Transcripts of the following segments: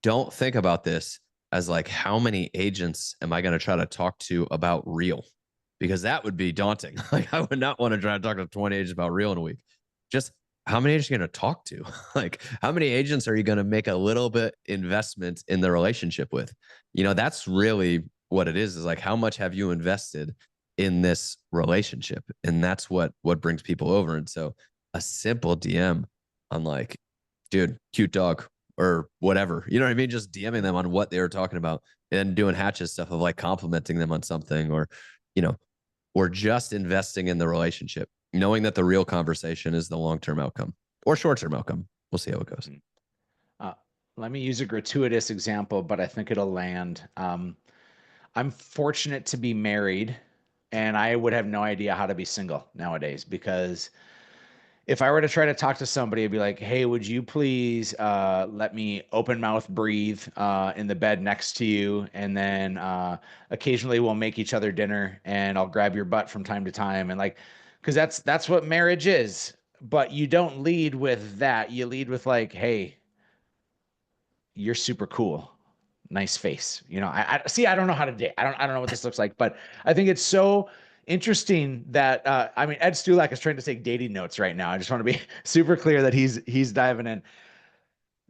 don't think about this as like, how many agents am I going to try to talk to about real? Because that would be daunting. Like, I would not want to try to talk to 20 agents about real in a week. Just how many agents are you going to talk to? Like, how many agents are you going to make a little bit investment in the relationship with? That's really what it is like, how much have you invested in this relationship? And that's what brings people over. And so a simple DM on like, dude, cute dog, or whatever. You know what I mean? Just DMing them on what they were talking about and doing hatches stuff of like complimenting them on something, or, you know, or just investing in the relationship, knowing that the real conversation is the long-term outcome or short-term outcome. We'll see how it goes. Uh, Let me use a gratuitous example, but I think it'll land. I'm fortunate to be married, and I would have no idea how to be single nowadays because if I were to try to talk to somebody, I'd be like, "Hey, would you please let me open mouth breathe in the bed next to you, and then occasionally we'll make each other dinner, and I'll grab your butt from time to time, and like, because that's what marriage is." But you don't lead with that. You lead with like, "Hey, you're super cool. Nice face." I see. I don't know how to date. I don't know what this looks like, but I think it's so interesting that I mean, Ed Stulak is trying to take dating notes right now. I just want to be super clear that he's diving in.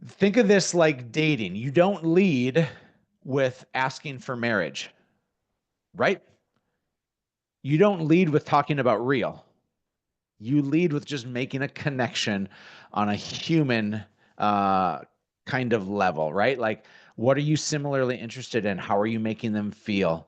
Think of this like dating. You don't lead with asking for marriage, right? You don't lead with talking about real. You lead with just making a connection on a human uh, kind of level, right? Like, what are you similarly interested in? How are you making them feel?